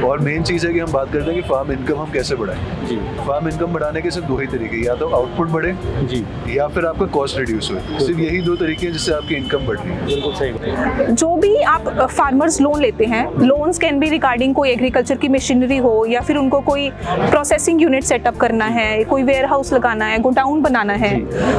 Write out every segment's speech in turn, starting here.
और मेन चीज़ है कि हम बात करते हैं कि फार्म इनकम हम कैसे बढ़ाएं जी। फार्म इनकम बढ़ाने के सिर्फ दो ही तरीके, या तो आउटपुट बढ़े जी, या फिर आपका कॉस्ट रिड्यूस हो। सिर्फ यही दो तरीके हैं जिससे आपकी इनकम बढ़ रही है। बिल्कुल सही। जो भी आप फार्मर्स लोन लेते हैं, लोन्स कैन बी रिगार्डिंग कोई एग्रीकल्चर की मशीनरी हो, या फिर उनको कोई प्रोसेसिंग यूनिट सेटअप करना है, कोई वेयर हाउस लगाना है, गोडाउन बनाना है,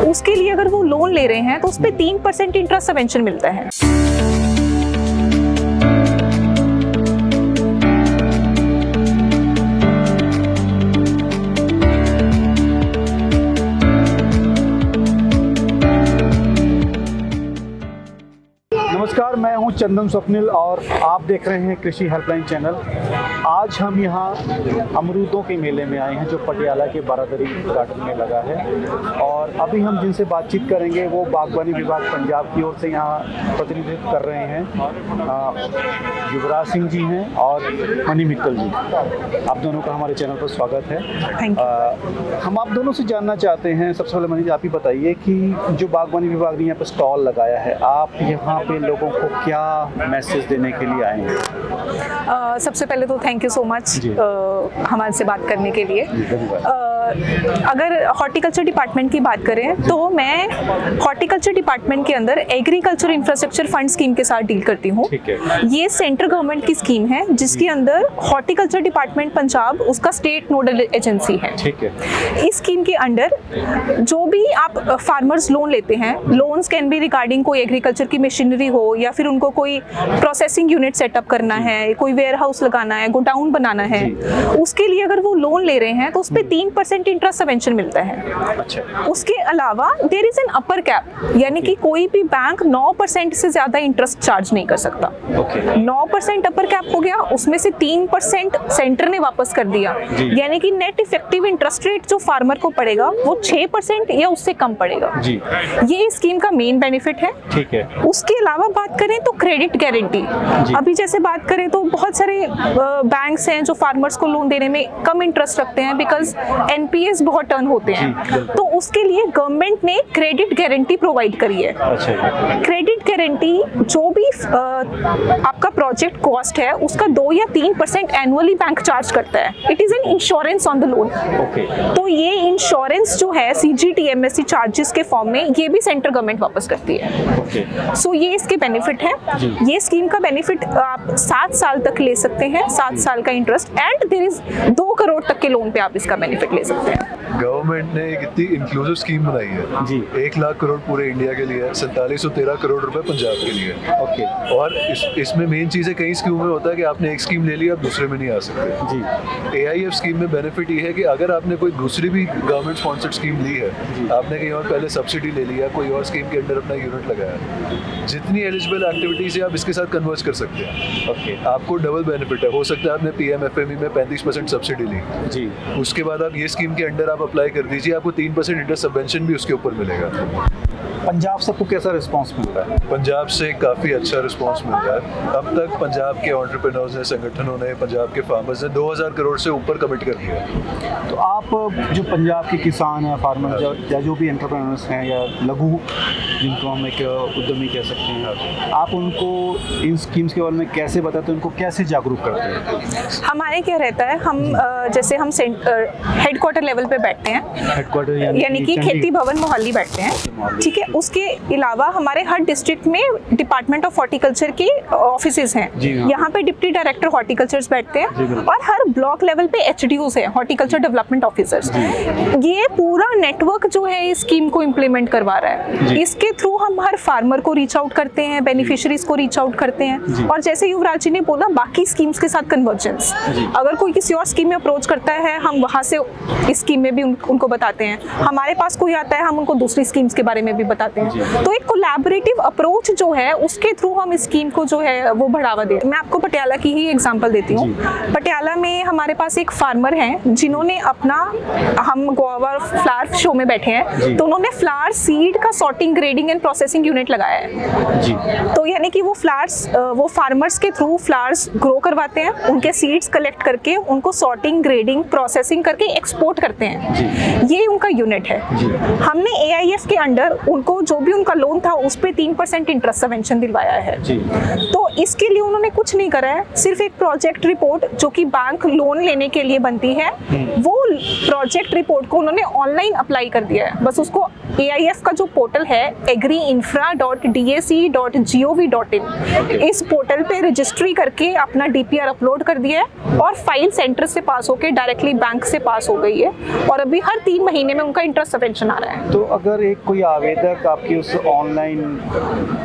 उसके लिए अगर वो लोन ले रहे हैं तो उस पर 3% इंटरेस्ट सबवेंशन मिलता है। नमस्कार, मैं हूं चंदन स्वप्निल और आप देख रहे हैं कृषि हेल्पलाइन चैनल। आज हम यहां अमरूदों के मेले में आए हैं जो पटियाला के बारादरी गार्डन में लगा है, और अभी हम जिनसे बातचीत करेंगे वो बागवानी विभाग पंजाब की ओर से यहां प्रतिनिधित्व कर रहे हैं। युवराज सिंह जी हैं और मनी मित्तल जी। आप दोनों का हमारे चैनल पर स्वागत है। हम आप दोनों से जानना चाहते हैं, सबसे पहले मनी जी आप ही बताइए कि जो बागवानी विभाग ने यहाँ पर स्टॉल लगाया है, आप यहाँ पे लोगों को क्या मैसेज देने के लिए आए हैं? सबसे पहले तो थैंक यू सो मच हमारे से बात करने के लिए। अगर हॉर्टिकल्चर डिपार्टमेंट की बात करें तो मैं हॉर्टिकल्चर डिपार्टमेंट के अंदर एग्रीकल्चर इंफ्रास्ट्रक्चर फंड स्कीम के साथ डील करती हूँ। ये सेंट्रल गवर्नमेंट की स्कीम है जिसके अंदर हॉर्टिकल्चर डिपार्टमेंट पंजाब उसका स्टेट नोडल एजेंसी है। इस स्कीम के अंडर जो भी आप फार्मर्स लोन लेते हैं, लोन्स कैन बी रिगार्डिंग कोई एग्रीकल्चर की मशीनरी हो, या फिर उनको कोई प्रोसेसिंग यूनिट सेटअप करना है, कोई वेयर हाउस लगाना है, गोडाउन बनाना है, उसके लिए अगर वो लोन ले रहे हैं तो उस पर 3% इंटरेस्ट सबवेंशन मिलता है। अच्छा। उसके अलावा there is an upper cap, यानी कि कोई भी बैंक 9% से ज्यादा इंटरेस्ट चार्ज नहीं कर सकता। 9% अपर कैप हो गया, उसमें से 3% सेंटर ने वापस कर दिया, यानी कि नेट इफेक्टिव इंटरेस्ट रेट जो फार्मर को पड़ेगा वो 6% या उससे कम पड़ेगा जी। ये स्कीम का मेन बेनिफिट है। ठीक है। उसके अलावा बात करें तो क्रेडिट गारंटी, अभी जैसे बात करें तो बहुत सारे बैंक्स हैं जो फार्मर्स को लोन देने में कम इंटरेस्ट रखते हैं बिकॉज एनपीएस बहुत टर्न होते हैं, तो उसके लिए गवर्नमेंट ने क्रेडिट गारंटी प्रोवाइड करी है। क्रेडिट गारंटी जो भी आपका प्रोजेक्ट कॉस्ट है उसका 2 या 3% एनुअली बैंक चार्ज करता है। It is an insurance on the loan. तो ये इंश्योरेंस जो है सीजीटीएमएससी चार्जेस के फॉर्म में ये भी सेंट्रल गवर्नमेंट वापस करती है। सो ये इसके बेनिफिट है। ये स्कीम का बेनिफिट आप 7 साल तक ले सकते हैं, 7 साल का interest, and there is 2 crore तक के लोन पे आप इसका बेनिफिट ले सकते हैं। गवर्नमेंट ने एक इतनी इंक्लूसिव स्कीम बनाई है जी। 1 लाख करोड़ पूरे इंडिया के लिए, 4713 करोड़ रुपए पंजाब के लिए। और इसमें मेन चीज़ है, कई स्कीम में होता है कि आपने एक स्कीम ले ली आप दूसरे में नहीं आ सकते जी। AIF स्कीम में बेनिफिट ये है कि अगर आपने कोई दूसरी भी गवर्नमेंट स्पॉन्सर्ड स्कीम ली है, आपने कहीं और पहले सब्सिडी ले लिया, कोई और स्कीम के अंदर अपना यूनिट लगाया, जितनी एलिजिबल एक्टिविटीज है आप इसके साथ कन्वर्ट कर सकते हैं। आपको डबल बेनिफिट है। हो सकता है आपने PMFME में 35% सब्सिडी ली जी, उसके बाद आप ये स्कीम के अंडर आप अप्लाई कर दीजिए, आपको 3% इंटरेस्ट सबवेंशन भी उसके ऊपर मिलेगा। पंजाब से आपको कैसा रिस्पांस मिल रहा है? पंजाब से काफ़ी अच्छा रिस्पांस मिल रहा है। अब तक पंजाब के एंटरप्रेन्योर्स ने, संगठनों ने, पंजाब के फार्मर्स ने 2000 करोड़ से ऊपर कमिट कर दिया। तो आप जो पंजाब के किसान हैं, फार्मर या जो भी एंटरप्रेन्योर्स हैं या लघु जिनको हम एक उद्यमी कह सकते हैं, आप उनको इन स्कीम्स के बारे में कैसे बताते हैं, उनको कैसे जागरूक करते हैं? हमारे क्या रहता है, हम जैसे हम हेडक्वार्टर लेवल पे बैठते हैं, हेडक्वार्टर यानी कि खेती भवन मोहाली बैठते हैं, ठीक है। उसके अलावा हमारे हर डिस्ट्रिक्ट में डिपार्टमेंट ऑफ हॉर्टिकल्चर के ऑफिसेज हैं, यहाँ पे डिप्टी डायरेक्टर हॉर्टिकल्चर्स बैठते हैं, और हर ब्लॉक लेवल पे HDOs हैं, हॉर्टिकल्चर डेवलपमेंट ऑफिसर्स। ये पूरा नेटवर्क जो है इस स्कीम को इम्प्लीमेंट करवा रहा है। इसके थ्रू हम हर फार्मर को रीच आउट करते हैं, बेनिफिशियरीज को रीच आउट करते हैं, और जैसे युवराज जी ने बोला बाकी स्कीम्स के साथ कन्वर्जेंस, अगर कोई किसी और स्कीम में अप्रोच करता है हम वहाँ से इस स्कीम में भी उनको बताते हैं, हमारे पास कोई आता है हम उनको दूसरी स्कीम्स के बारे में भी बताते हैं। तो एक कोलैबोरेटिव अप्रोच जो है उसके थ्रू हम इस स्कीम को जो है वो बढ़ावा दे। मैं आपको पटियाला की ही एग्जांपल देती हूँ। पटियाला में हमारे पास एक फार्मर हैं जिन्होंने अपना, हम गोवा फ्लावर शो में बैठे हैं, तो उन्होंने फ्लावर सीड का sorting, grading and processing unit लगाया है जी। तो यानी कि वो फ्लावर्स, वो फार्मर्स के थ्रू फ्लावर्स ग्रो करवाते हैं, उनके सीड्स कलेक्ट करके उनको सॉर्टिंग, ग्रेडिंग, प्रोसेसिंग करके एक्सपोर्ट करते हैं। ये उनका यूनिट है। हमने AIF के अंडर उनको उनको जो भी उनका लोन था उस पे 3% इंटरेस्ट सबवेंशन दिलवाया है जी। तो इसके लिए उन्होंने कुछ नहीं करा है, सिर्फ एक प्रोजेक्ट रिपोर्ट जो कि बैंक लोन लेने के लिए बनती है, वो प्रोजेक्ट रिपोर्ट को उन्होंने ऑनलाइन अप्लाई कर दिया है। बस उसको AIF का जो पोर्टल है agriinfra.dac.gov.in, इस पोर्टल पे रजिस्ट्री करके अपना DPR अपलोड कर दिया है और फाइल सेंटर से पास होके डायरेक्टली बैंक से पास हो गई है और अभी हर 3 महीने में उनका इंटरेस्ट सबवेंशन आ रहा है। तो अगर एक कोई आवेदक आपकी उस ऑनलाइन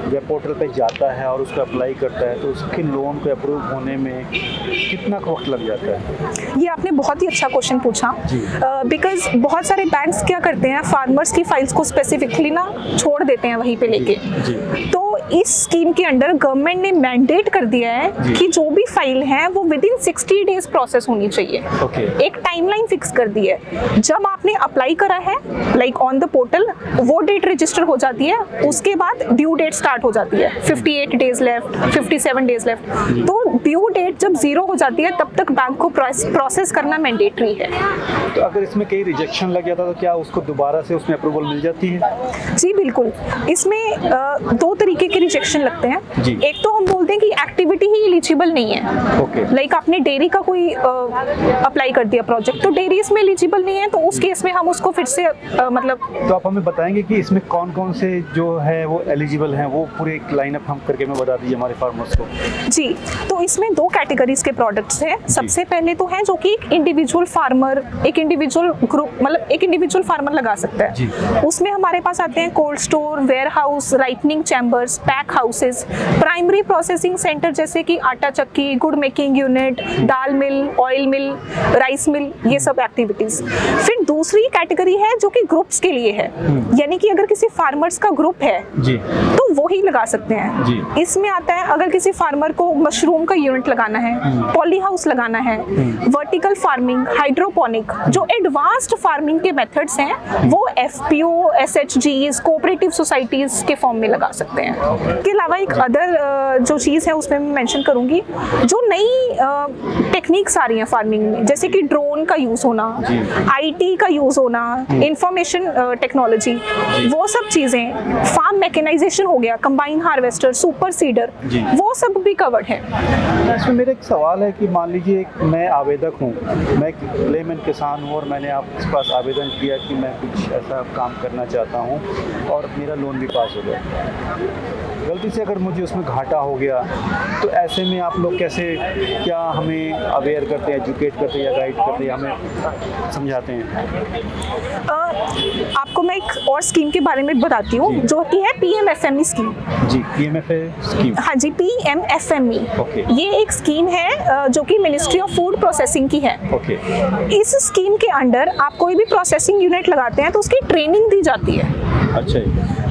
वेब पोर्टल पे जाता है और उसको अप्लाई करता है तो उसके लोन को अप्रूव होने में कितना वक्त लग जाता है? ये आपने बहुत ही अच्छा क्वेश्चन पूछा, बिकॉज बहुत सारे बैंक्स क्या करते हैं, फार्मर्स की फाइल्स को स्पेसिफिकली ना छोड़ देते हैं वहीं पे लेके। तो इस स्कीम के अंडर गवर्नमेंट ने मैंडेट कर दिया है कि जो भी फाइल है वो विदिन 60 डेज प्रोसेस होनी चाहिए। एक टाइमलाइन फिक्स कर दी है, जब आपने अप्लाई करा है लाइक ऑन द पोर्टल, वो डेट रजिस्टर हो जाती है, उसके बाद ड्यू डेट स्टार्ट हो जाती है। 58 डेज लेफ्ट, 57 डेज लेफ्ट। तो ड्यू डेट जब 0 हो जाती है तब तक बैंक को प्रोसेस करना मैंडेटरी है। तो अगर इसमें कहीं रिजेक्शन लग जाता तो क्या उसको दोबारा से उसमें अप्रूवल मिल जाती है? जी बिल्कुल, इसमें 2 तरीके के रिजेक्शन लगते हैं। एक तो हम बोलते हैं कि एक्टिविटी ही एलिजिबल नहीं है, लाइक आपने डेयरी का कोई अप्लाई कर दिया प्रोजेक्ट, तो डेयरी इसमें एलिजिबल नहीं है, तो उस केस में हम उसको फिर से मतलब। तो आप हमें बताएंगे कि इसमें कौन कौन से जो है वो एलिजिबल हैं, वो पूरे एक लाइनअप हम करके में बता दीजिए हमारे फार्मर्स को। जी, तो इसमें 2 कैटेगरीज के प्रोडक्ट्स हैं। सबसे पहले तो है जो कि एक इंडिविजुअल फार्मर, एक इंडिविजुअल ग्रुप, मतलब एक इंडिविजुअल फार्मर लगा सकता है। उसमें हमारे पास आते हैं cold store, warehouse, ripening chambers, pack houses, primary processing centre जैसे कि आटा चक्की, गुड़ मेकिंग यूनिट, दाल mill, oil mill, rice mill, ये सब एक्टिविटीज। फिर दूसरी कैटेगरी है जो कि ग्रुप्स के लिए है, यानी कि अगर किसी फार्मर्स का ग्रुप है तो वो ही लगा सकते हैं। इसमें आता है अगर किसी फार्मर को मशरूम का यूनिट लगाना है, पॉली हाउस लगाना है, वर्टिकल फार्मिंग, हाइड्रोपोनिक, जो एडवांस्ड फार्मिंग के मेथड्स हैं वो FPO, SHGs, कोऑपरेटिव सोसाइटीज के फॉर्म में लगा सकते हैं। इसके अलावा एक अदर जो चीज़ है उसमें मैं मेंशन करूंगी, जो नई टेक्निक्स आ रही हैं फार्मिंग में, जैसे कि ड्रोन का यूज़ होना, IT का यूज़ होना, इंफॉर्मेशन टेक्नोलॉजी, वो सब चीज़ें, फार्म मैकेनाइजेशन हो गया, कंबाइन हार्वेस्टर, सुपर सीडर, वो सब भी कवर्ड है। इसमें मेरा एक सवाल है कि मान लीजिए मैं आवेदक हूँ, मैं एक लेमैन किसान हूँ और मैंने आपके पास आवेदन किया कि मैं कुछ ऐसा काम करना चाहता हूँ और मेरा लोन भी पास हो गया, गलती से अगर मुझे उसमें घाटा हो गया तो ऐसे में आप लोग कैसे, क्या हमें अवेयर करते हैं, एजुकेट करते हैं या गाइड करते हैं, हमें समझाते हैं? आपको मैं एक और स्कीम के बारे में बताती हूँ जो कि है PMFME स्कीम। जी, PMFA स्कीम। हाँ जी, PMFME। ये एक स्कीम है जो कि मिनिस्ट्री ऑफ फूड प्रोसेसिंग की है। इस स्कीम के अंडर आप कोई भी प्रोसेसिंग यूनिट लगाते हैं तो उसकी ट्रेनिंग दी जाती है। अच्छा,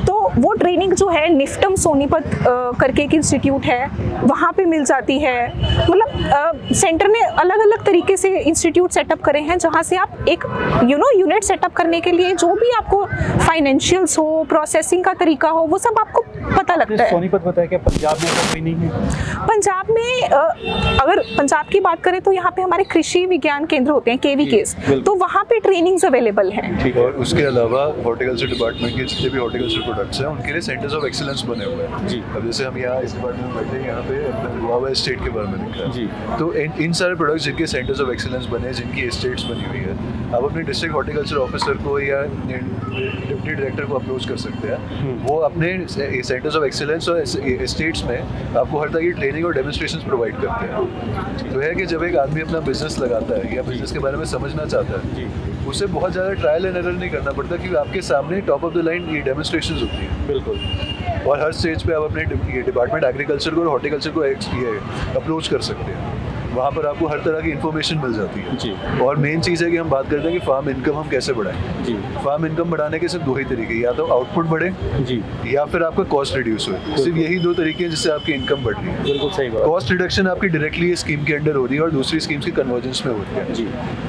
तो वो ट्रेनिंग जो है निफ्टम सोनीपत करके एक इंस्टीट्यूट है, वहाँ पे मिल जाती है। मतलब सेंटर ने अलग अलग तरीके से इंस्टीट्यूट सेटअप करे हैं जहाँ से आप एक यूनिट सेटअप करने के लिए जो भी आपको फाइनेंशियल्स हो, प्रोसेसिंग का तरीका हो, वो सब आपको पता लगता है। सोनीपत बताया क्या पंजाब में तो कोई नहीं है? पंजाब में अगर पंजाब की बात करें तो यहाँ पे हमारे कृषि विज्ञान केंद्र होते हैं, KVKs, तो वहाँ पे ट्रेनिंग्स अवेलेबल हैं। और उसके अलावा हॉर्टिकल्चर डिपार्टमेंट के जितने भी हॉर्टिकल्चर प्रोडक्ट्स हैं उनके लिए सेंटर्स ऑफ एक्सीलेंस बने हुए हैं। जी, अब जैसे हम यहाँ इस डिपार्टमेंट में बैठे हैं, यहाँ पे गुआवा एस्टेट के बारे में लिखा है। जी, तो इन सारे प्रोडक्ट्स जिनके सेंटर्स ऑफ एक्सीलेंस बने हैं, जिनकी एस्टेट्स बनी हुई है, आप अपने डिस्ट्रिक्ट हॉर्टिकल्चर ऑफिसर को या डिप्टी डायरेक्टर को अप्रोच कर सकते हैं। वो अपने सेंटर्स ऑफ एक्सीलेंस और एस्टेट्स में आपको हर तरह की ट्रेनिंग और डेमोन्स्ट्रेशंस प्रोवाइड करते हैं। तो है कि जब एक आदमी अपना बिजनेस लगाता है या बिजनेस के बारे में समझना चाहता है, उसे बहुत ज़्यादा ट्रायल एंड एरर नहीं करना पड़ता, क्योंकि आपके सामने टॉप ऑफ द लाइन ये डेमोन्स्ट्रेशंस होती हैं। बिल्कुल, और हर स्टेज पे आप अपने डिपार्टमेंट एग्रीकल्चर को और हॉर्टिकल्चर को अप्रोच कर सकते हैं। वहाँ पर आपको हर तरह की इन्फॉर्मेशन मिल जाती है। जी, और मेन चीज़ है कि हम बात करते हैं कि फार्म इनकम हम कैसे बढ़ाएं। जी, फार्म इनकम बढ़ाने के सिर्फ 2 ही तरीके, या तो आउटपुट बढ़े, जी, या फिर आपका कॉस्ट रिड्यूस हो। सिर्फ यही 2 तरीके हैं जिससे आपकी इनकम बढ़ रही है। बिल्कुल सही बात। कॉस्ट रिडक्शन आपकी डायरेक्टली ये स्कीम के अंडर हो रही है और दूसरी स्कीम्स की कन्वर्जेंस में होती है। जी,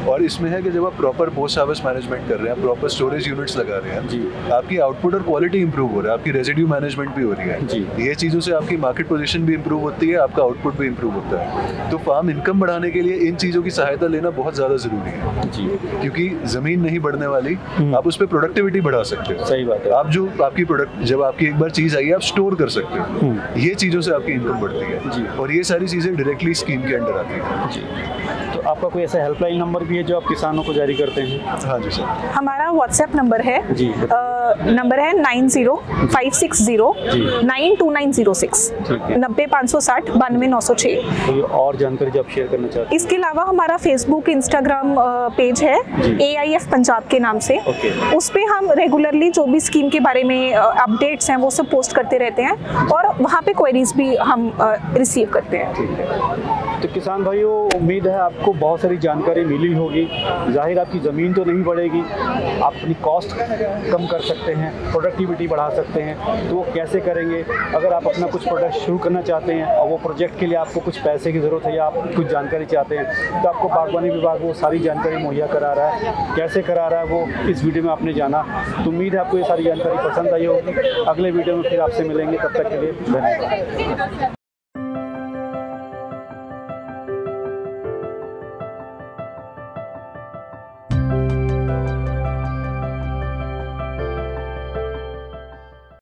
और इसमें है कि जब आप प्रॉपर पोस्ट हार्वेस्ट मैनेजमेंट कर रहे हैं, प्रॉपर स्टोरेज यूनिट्स लगा रहे हैं, जी, आपकी आउटपुट और क्वालिटी इंप्रूव हो रहा है, आपकी रेजिड्यू मैनेजमेंट भी हो रही है। जी, ये चीज़ों से आपकी मार्केट पोजीशन भी इंप्रूव होती है, आपका आउटपुट भी इंप्रूव होता है। तो फार्म इनकम बढ़ाने के लिए इन चीज़ों की सहायता लेना बहुत ज़्यादा ज़रूरी है जी, क्योंकि ज़मीन नहीं बढ़ने वाली, आप उस पर प्रोडक्टिविटी बढ़ा सकते हो। सही बात है। आप जो आपकी प्रोडक्ट जब आपकी एक बार चीज़ आई है आप स्टोर कर सकते हो, ये चीज़ों से आपकी इनकम बढ़ती है जी। और ये सारी चीज़ें डायरेक्टली स्कीम के अंडर आती है जी। तो आपका कोई ऐसा हेल्पलाइन नंबर भी है जो आप किसानों को जारी करते हैं? हाँ जी सर। हमारा व्हाट्सएप नंबर है जी। नंबर है 9056092906 90 560 92 906। कोई और जानकारी जो आप शेयर करना चाहते हैं? इसके अलावा हमारा फेसबुक इंस्टाग्राम पेज है AIF पंजाब के नाम से। उस पे हम रेगुलरली जो भी स्कीम के बारे में अपडेट्स हैं वो सब पोस्ट करते रहते हैं और वहाँ पे क्वेरीज भी हम रिसीव करते हैं। तो किसान भाइयों, उम्मीद है आपको बहुत सारी जानकारी मिली होगी। जाहिर आपकी ज़मीन तो नहीं बढ़ेगी, आप अपनी कॉस्ट कम कर सकते हैं, प्रोडक्टिविटी बढ़ा सकते हैं। तो वो कैसे करेंगे? अगर आप अपना कुछ प्रोडक्ट शुरू करना चाहते हैं और वो प्रोजेक्ट के लिए आपको कुछ पैसे की ज़रूरत है या आप कुछ जानकारी चाहते हैं, तो आपको बागवानी विभाग वो सारी जानकारी मुहैया करा रहा है। कैसे करा रहा है वो इस वीडियो में आपने जाना। तो उम्मीद है आपको ये सारी जानकारी पसंद आई होगी। अगले वीडियो में फिर आपसे मिलेंगे, तब तक के लिए धन्यवाद।